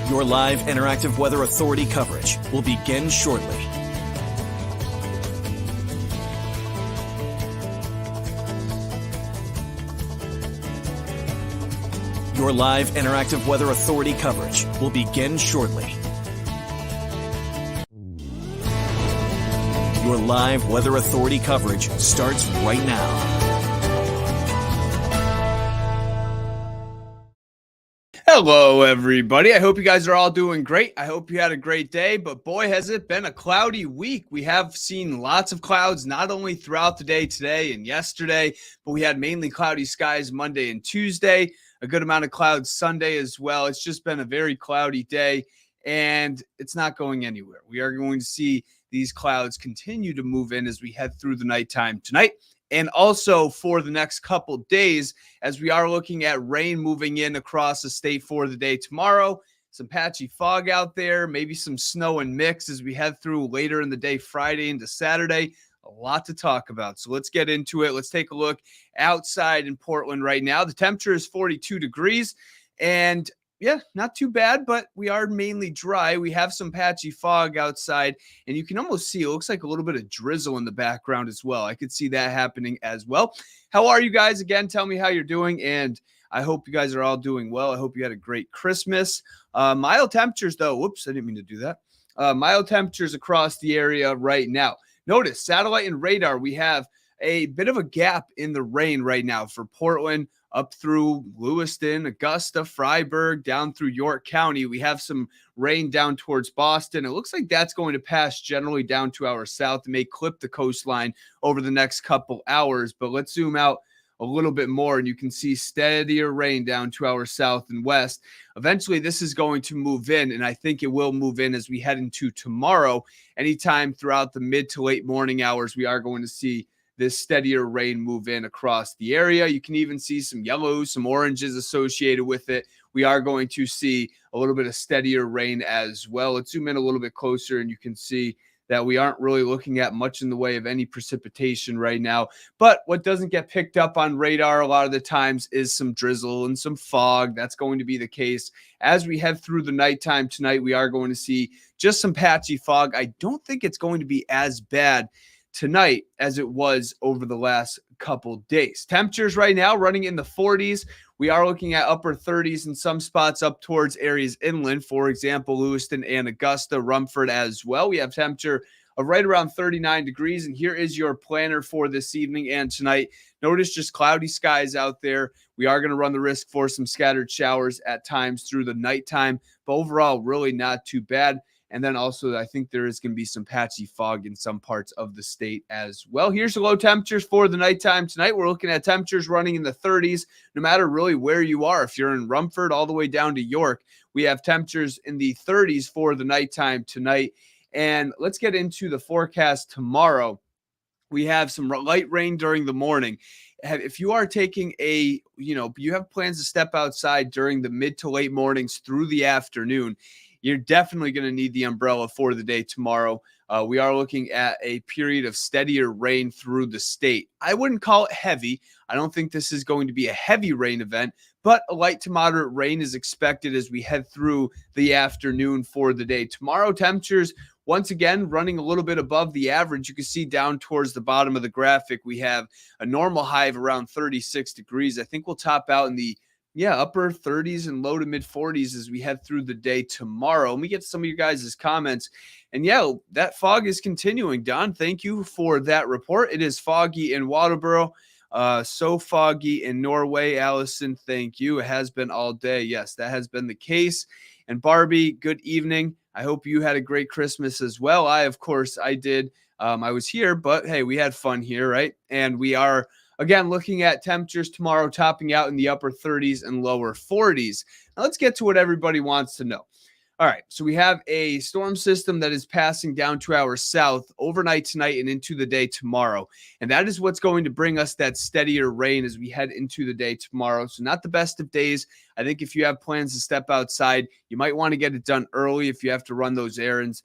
Your live interactive Weather Authority coverage will begin shortly. Your live interactive Weather Authority coverage will begin shortly. Your live Weather Authority coverage starts right now. Hello, everybody. I hope you guys are all doing great. I hope you had a great day, but boy, has it been a cloudy week. We have seen lots of clouds, not only throughout the day today and yesterday, but we had mainly cloudy skies Monday and Tuesday, a good amount of clouds Sunday as well. It's just been a very cloudy day, and it's not going anywhere. We are going to see these clouds continue to move in as we head through the nighttime tonight. And also for the next couple days, as we are looking at rain moving in across the state for the day tomorrow, some patchy fog out there, maybe some snow and mix as we head through later in the day, Friday into Saturday. A lot to talk about. So let's get into it. Let's take a look outside in Portland right now. The temperature is 42 degrees and yeah, not too bad, but we are mainly dry. We have some patchy fog outside, and you can almost see it looks like a little bit of drizzle in the background as well. I could see that happening as well. How are you guys? Again, tell me how you're doing, and I hope you guys are all doing well. I hope you had a great Christmas. Mild temperatures, though. Whoops, I didn't mean to do that. Mild temperatures across the area right now. Notice, satellite and radar, we have a bit of a gap in the rain right now for Portland, up through Lewiston, Augusta, Freiburg, down through York County. We have some rain down towards Boston. It looks like that's going to pass generally down to our south and may clip the coastline over the next couple hours. But let's zoom out a little bit more, and you can see steadier rain down to our south and west. Eventually, this is going to move in, and I think it will move in as we head into tomorrow. Anytime throughout the mid to late morning hours, we are going to see this steadier rain move in across the area. You can even see some yellows, some oranges associated with it. We are going to see a little bit of steadier rain as well. Let's zoom in a little bit closer, and you can see that we aren't really looking at much in the way of any precipitation right now. But what doesn't get picked up on radar a lot of the times is some drizzle and some fog. That's going to be the case. As we head through the nighttime tonight, we are going to see just some patchy fog. I don't think it's going to be as bad tonight as it was over the last couple days. Temperatures right now running in the 40s. We are looking at upper 30s in some spots up towards areas inland. For example, Lewiston and Augusta, Rumford as well. We have temperature of right around 39 degrees. And here is your planner for this evening and tonight. Notice just cloudy skies out there. We are going to run the risk for some scattered showers at times through the nighttime, but overall, really not too bad. And then also, I think there is going to be some patchy fog in some parts of the state as well. Here's the low temperatures for the nighttime tonight. We're looking at temperatures running in the 30s, no matter really where you are. If you're in Rumford all the way down to York, we have temperatures in the 30s for the nighttime tonight. And let's get into the forecast tomorrow. We have some light rain during the morning. If you are taking you have plans to step outside during the mid to late mornings through the afternoon, you're definitely going to need the umbrella for the day tomorrow. We are looking at a period of steadier rain through the state. I wouldn't call it heavy. I don't think this is going to be a heavy rain event, but a light to moderate rain is expected as we head through the afternoon for the day. Tomorrow, temperatures once again running a little bit above the average. You can see down towards the bottom of the graphic, we have a normal high of around 36 degrees. I think we'll top out in the upper 30s and low to mid 40s as we head through the day tomorrow. Let me get some of you guys' comments. And that fog is continuing. Don, thank you for that report. It is foggy in Waterboro. So foggy in Norway. Allison, thank you. It has been all day. Yes, that has been the case. And Barbie, good evening. I hope you had a great Christmas as well. Of course, I did. I was here, but hey, we had fun here, right? And we are again, looking at temperatures tomorrow topping out in the upper 30s and lower 40s. Now let's get to what everybody wants to know. All right, so we have a storm system that is passing down to our south overnight tonight and into the day tomorrow. And that is what's going to bring us that steadier rain as we head into the day tomorrow. So not the best of days. I think if you have plans to step outside, you might want to get it done early if you have to run those errands.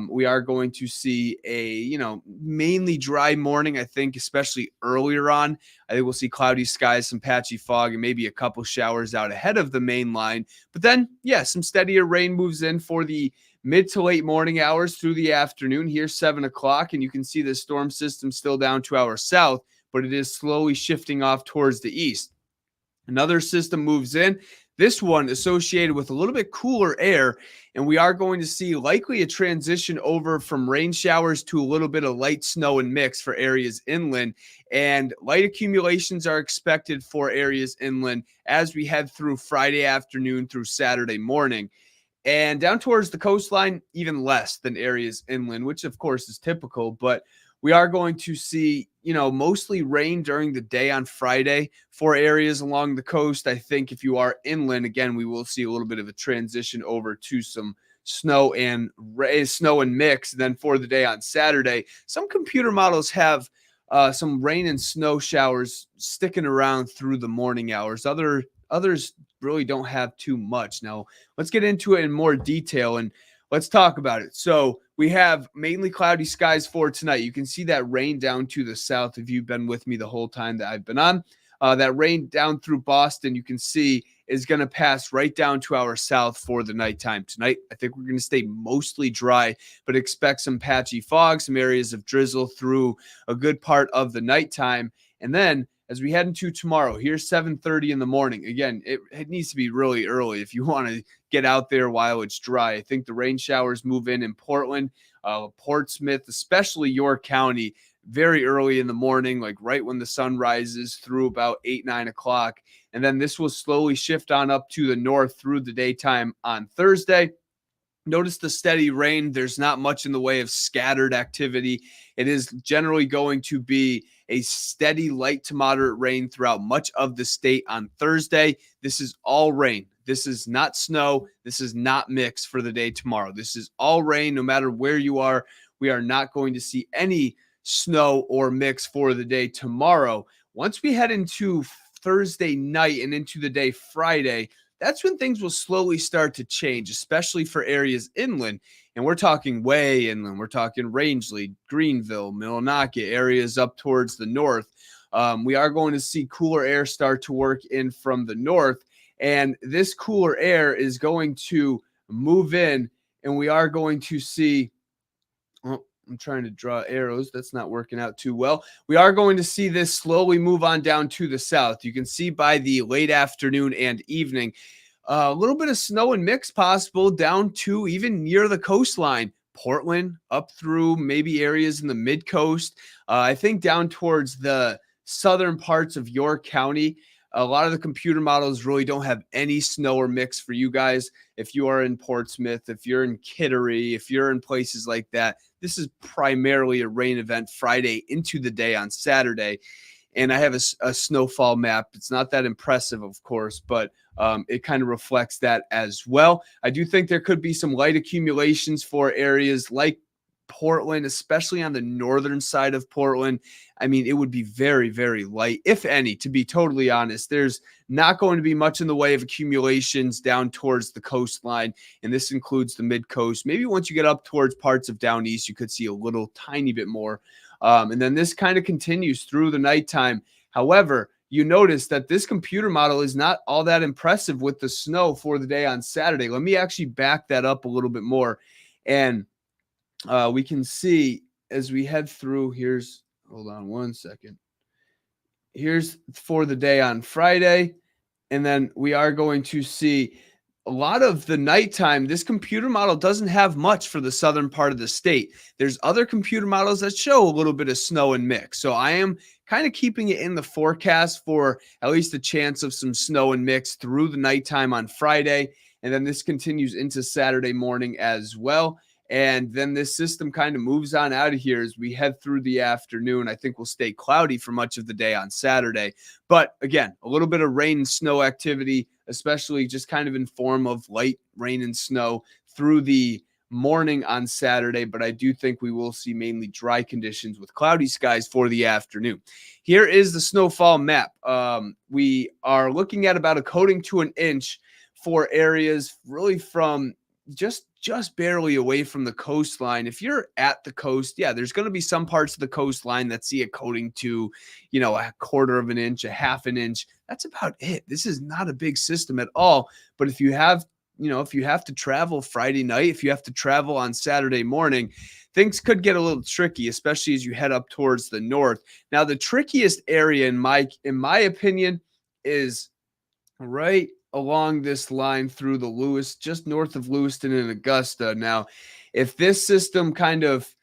We are going to see a, mainly dry morning, I think, especially earlier on. I think we'll see cloudy skies, some patchy fog, and maybe a couple showers out ahead of the main line. But then, yeah, some steadier rain moves in for the mid to late morning hours through the afternoon. Here's 7 o'clock, and you can see the storm system still down to our south, but it is slowly shifting off towards the east. Another system moves in, this one associated with a little bit cooler air, and we are going to see likely a transition over from rain showers to a little bit of light snow and mix for areas inland, and light accumulations are expected for areas inland as we head through Friday afternoon through Saturday morning. And down towards the coastline, even less than areas inland, which of course is typical, but we are going to see, mostly rain during the day on Friday for areas along the coast. I think if you are inland, again, we will see a little bit of a transition over to some snow and mix. Then for the day on Saturday, some computer models have some rain and snow showers sticking around through the morning hours. Others really don't have too much. Now, let's get into it in more detail and let's talk about it. So we have mainly cloudy skies for tonight. You can see that rain down to the south if you've been with me the whole time that I've been on. That rain down through Boston, you can see, is going to pass right down to our south for the nighttime tonight. I think we're going to stay mostly dry, but expect some patchy fog, some areas of drizzle through a good part of the nighttime. And then as we head into tomorrow, here's 7:30 in the morning. Again, it needs to be really early if you want to get out there while it's dry. I think the rain showers move in Portland, Portsmouth, especially York County, very early in the morning, like right when the sun rises through about 8, 9 o'clock. And then this will slowly shift on up to the north through the daytime on Thursday. Notice the steady rain. There's not much in the way of scattered activity. It is generally going to be a steady light to moderate rain throughout much of the state on Thursday. This is all rain. This is not snow. This is not mix for the day tomorrow. This is all rain no matter where you are. We are not going to see any snow or mix for the day tomorrow. Once we head into Thursday night and into the day Friday, that's when things will slowly start to change, especially for areas inland. And we're talking way inland. We're talking Rangeley, Greenville, Millinocket, areas up towards the north. We are going to see cooler air start to work in from the north. And this cooler air is going to move in, and we are going to see, I'm trying to draw arrows. That's not working out too well. We are going to see this slowly move on down to the south. You can see by the late afternoon and evening, a little bit of snow and mix possible down to even near the coastline. Portland up through maybe areas in the mid coast. I think down towards the southern parts of York County. A lot of the computer models really don't have any snow or mix for you guys. If you are in Portsmouth, if you're in Kittery, if you're in places like that, this is primarily a rain event Friday into the day on Saturday. And I have a snowfall map. It's not that impressive, of course, but it kind of reflects that as well. I do think there could be some light accumulations for areas like Portland, especially on the northern side of Portland. I mean, it would be very, very light, if any, to be totally honest. There's not going to be much in the way of accumulations down towards the coastline, and this includes the mid-coast. Maybe once you get up towards parts of down east, you could see a little tiny bit more. And then this kind of continues through the nighttime. However, you notice that this computer model is not all that impressive with the snow for the day on Saturday. Let me actually back that up a little bit more. And we can see as we head through, hold on one second. Here's for the day on Friday. And then we are going to see a lot of the nighttime. This computer model doesn't have much for the southern part of the state. There's other computer models that show a little bit of snow and mix. So I am kind of keeping it in the forecast for at least a chance of some snow and mix through the nighttime on Friday. And then this continues into Saturday morning as well. And then this system kind of moves on out of here as we head through the afternoon. I think we'll stay cloudy for much of the day on Saturday. But again, a little bit of rain and snow activity, especially just kind of in form of light rain and snow through the morning on Saturday. But I do think we will see mainly dry conditions with cloudy skies for the afternoon. Here is the snowfall map. We are looking at about a coating to an inch for areas really from just barely away from the coastline. If you're at the coast, yeah, there's going to be some parts of the coastline that see it coating to, a quarter of an inch, a half an inch. That's about it. This is not a big system at all. But if you have to travel Friday night, if you have to travel on Saturday morning, things could get a little tricky, especially as you head up towards the north. Now, the trickiest area in my opinion is right along this line through the just north of Lewiston and Augusta. Now, if this system kind of,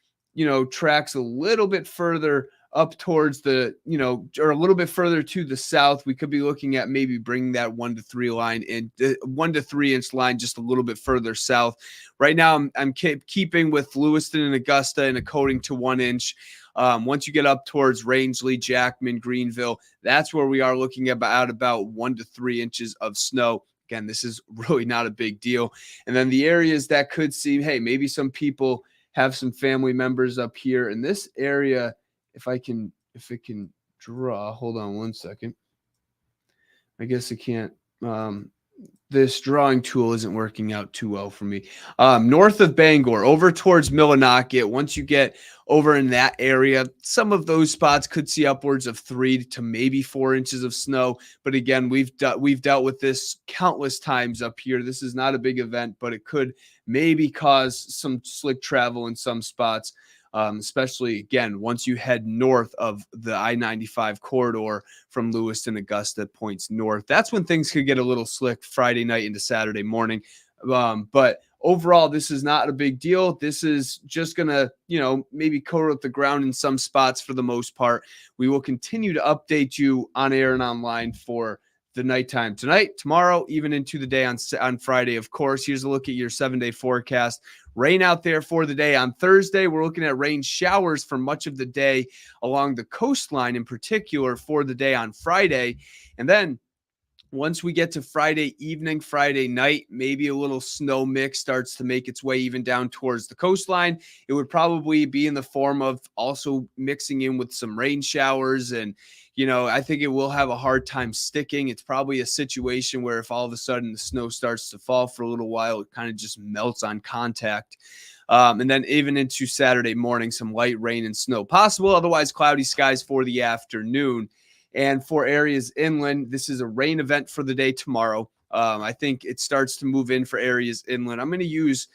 tracks a little bit further up towards or a little bit further to the south, we could be looking at maybe bringing that 1 to 3 line in, 1 to 3 inch line just a little bit further south. Right now, I'm keeping with Lewiston and Augusta and a coating to 1 inch. Once you get up towards Rangeley, Jackman, Greenville, that's where we are looking at about 1 to 3 inches of snow. Again, this is really not a big deal. And then the areas that could see, hey, maybe some people have some family members up here in this area. If it can draw, hold on 1 second. I guess it can't. This drawing tool isn't working out too well for me. North of Bangor, over towards Millinocket, once you get over in that area, some of those spots could see upwards of 3 to maybe 4 inches of snow. But again, we've dealt with this countless times up here. This is not a big event, but it could maybe cause some slick travel in some spots. Especially, again, once you head north of the I-95 corridor from Lewiston, Augusta points north. That's when things could get a little slick Friday night into Saturday morning. But overall, this is not a big deal. This is just going to, maybe coat up the ground in some spots for the most part. We will continue to update you on air and online for the nighttime tonight, tomorrow, even into the day on Friday. Of course, here's a look at your 7-day forecast. Rain out there for the day. On Thursday, we're looking at rain showers for much of the day along the coastline in particular for the day on Friday. And then once we get to Friday evening, Friday night, maybe a little snow mix starts to make its way even down towards the coastline. It would probably be in the form of also mixing in with some rain showers. And, I think it will have a hard time sticking. It's probably a situation where if all of a sudden the snow starts to fall for a little while, it kind of just melts on contact. And then even into Saturday morning, some light rain and snow possible. Otherwise, cloudy skies for the afternoon. And for areas inland, this is a rain event for the day tomorrow. I think it starts to move in for areas inland. I'm going to use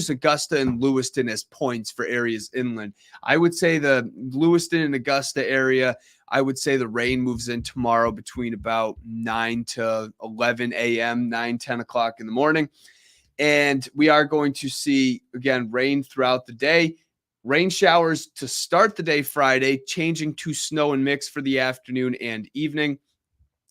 Augusta and Lewiston as points for areas inland. I would say the Lewiston and Augusta area, I would say the rain moves in tomorrow between about 9 to 11 a.m., 10 o'clock in the morning. And we are going to see, again, rain throughout the day. Rain showers to start the day Friday, changing to snow and mix for the afternoon and evening.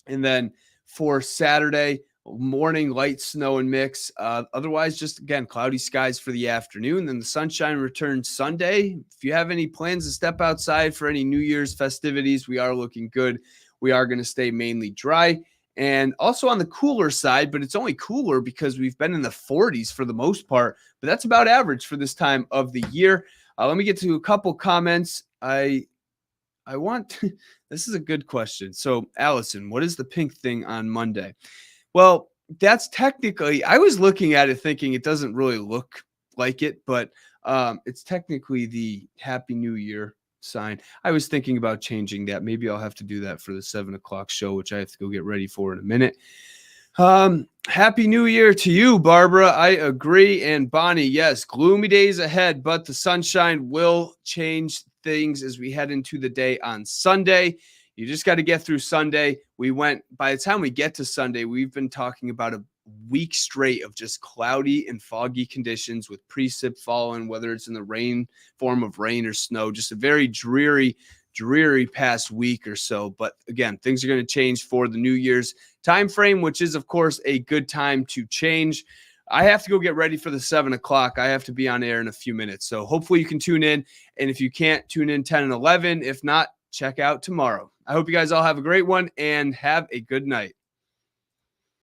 And then for Saturday, morning, light snow and mix. Otherwise, just, again, cloudy skies for the afternoon. Then the sunshine returns Sunday. If you have any plans to step outside for any New Year's festivities, we are looking good. We are going to stay mainly dry. And also on the cooler side, but it's only cooler because we've been in the 40s for the most part. But that's about average for this time of the year. Let me get to a couple comments. I want this is a good question. So, Allison, what is the pink thing on Monday? Well, that's technically, I was looking at it thinking it doesn't really look like it, but it's technically the Happy New Year sign. I was thinking about changing that. Maybe I'll have to do that for the 7 o'clock show, which I have to go get ready for in a minute. Happy New Year to you, Barbara. I agree. And Bonnie, yes, gloomy days ahead, but the sunshine will change things as we head into the day on Sunday. You just got to get through Sunday. By the time we get to Sunday, we've been talking about a week straight of just cloudy and foggy conditions with precip falling, whether it's in the form of rain or snow, just a very dreary past week or so. But again, things are going to change for the New Year's time frame, which is, of course, a good time to change. I have to go get ready for the 7 o'clock. I have to be on air in a few minutes. So hopefully you can tune in. And if you can't, tune in 10 and 11. If not, check out tomorrow. I hope you guys all have a great one and have a good night.